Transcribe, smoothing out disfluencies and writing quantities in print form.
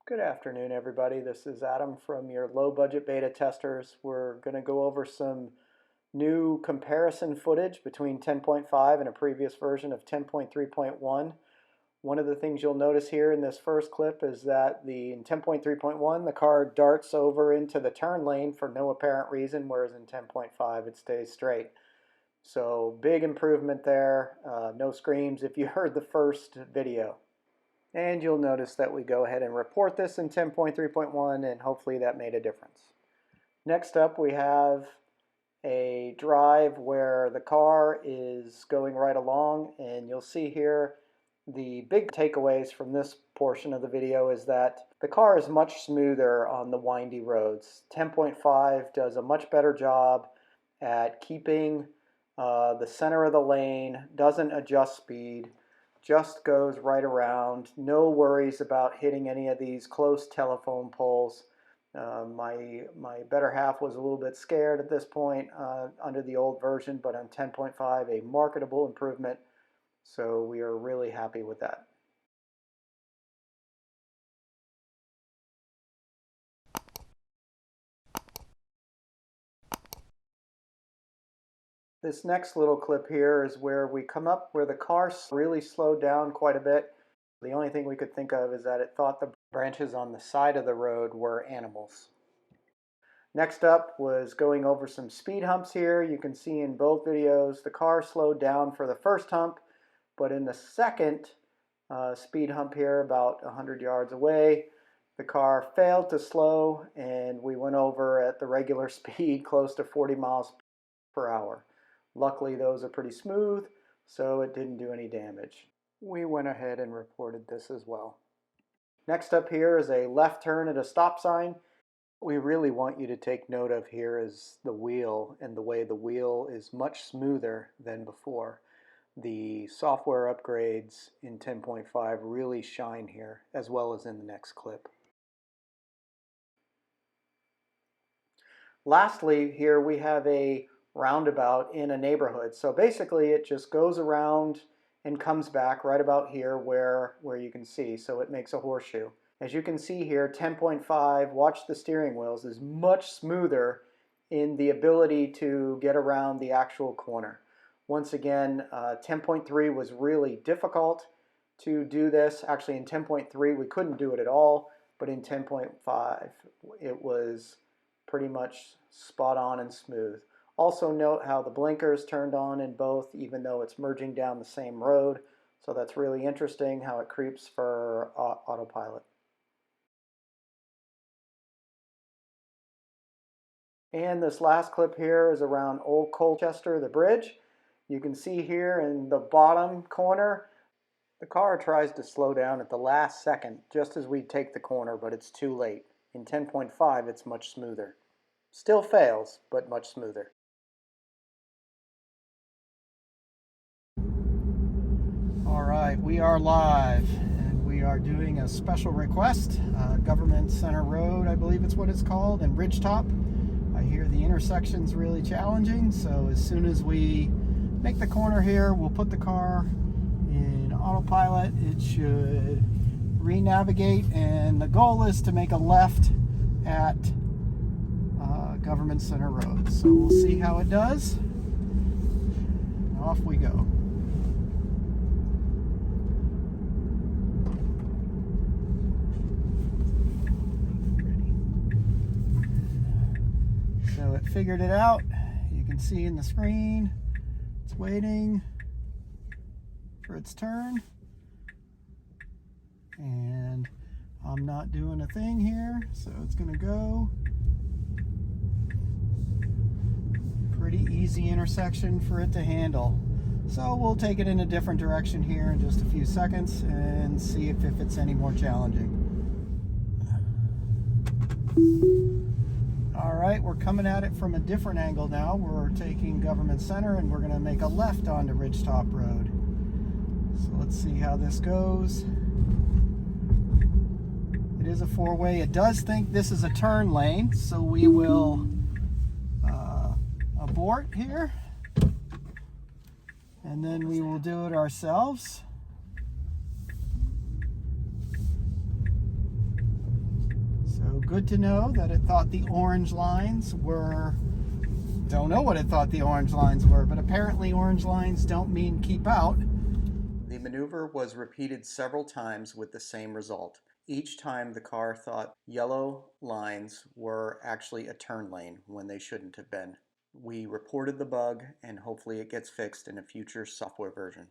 Good afternoon, everybody. This is Adam from your low budget beta testers. We're going to go over some new comparison footage between 10.5 and a previous version of 10.3.1. One of the things you'll notice here in this first clip is that in 10.3.1 the car darts over into the turn lane for no apparent reason, whereas in 10.5 it stays straight. So big improvement there. No screams if you heard the first video. And you'll notice that we go ahead and report this in 10.3.1, and hopefully that made a difference. Next up, we have a drive where the car is going right along, and you'll see here the big takeaways from this portion of the video is that the car is much smoother on the windy roads. 10.5 does a much better job at keeping the center of the lane, doesn't adjust speed, just goes right around. No worries about hitting any of these close telephone poles. My better half was a little bit scared at this point under the old version, but on 10.5 a marketable improvement, so we are really happy with that. This next little clip here is where we come up where the car really slowed down quite a bit. The only thing we could think of is that it thought the branches on the side of the road were animals. Next up was going over some speed humps here. You can see in both videos the car slowed down for the first hump, but in the second speed hump here about 100 yards away, the car failed to slow and we went over at the regular speed close to 40 miles per hour. Luckily those are pretty smooth, so it didn't do any damage. We went ahead and reported this as well. Next up here is a left turn at a stop sign. What we really want you to take note of here is the wheel and the way the wheel is much smoother than before. The software upgrades in 10.5 really shine here, as well as in the next clip. Lastly, here we have a roundabout in a neighborhood. So basically it just goes around and comes back right about here where you can see. So it makes a horseshoe. As you can see here, 10.5, watch the steering wheels, is much smoother in the ability to get around the actual corner. Once again, 10.3 was really difficult to do this. Actually in 10.3 we couldn't do it at all, but in 10.5 it was pretty much spot on and smooth. Also note how the blinkers turned on in both, even though it's merging down the same road. So that's really interesting how it creeps for autopilot. And this last clip here is around Old Colchester, the bridge. You can see here in the bottom corner, the car tries to slow down at the last second, just as we take the corner, but it's too late. In 10.5, it's much smoother. Still fails, but much smoother. All right, we are live, and we are doing a special request, Government Center Road, I believe it's what it's called, and Ridgetop. I hear the intersection's really challenging, so as soon as we make the corner here, we'll put the car in autopilot. It should re-navigate, and the goal is to make a left at Government Center Road. So we'll see how it does. Off we go. So it figured it out. You can see in the screen, it's waiting for its turn. And I'm not doing a thing here, so it's gonna go. Pretty easy intersection for it to handle. So we'll take it in a different direction here in just a few seconds and see if it's any more challenging. All right, we're coming at it from a different angle now. We're taking Government Center and we're gonna make a left onto Ridgetop Road. So let's see how this goes. It is a four-way. It does think this is a turn lane, so we will abort here, and then we will do it ourselves. So good to know that it thought the orange lines were, don't know what it thought the orange lines were, but apparently orange lines don't mean keep out. The maneuver was repeated several times with the same result. Each time the car thought yellow lines were actually a turn lane when they shouldn't have been. We reported the bug and hopefully it gets fixed in a future software version.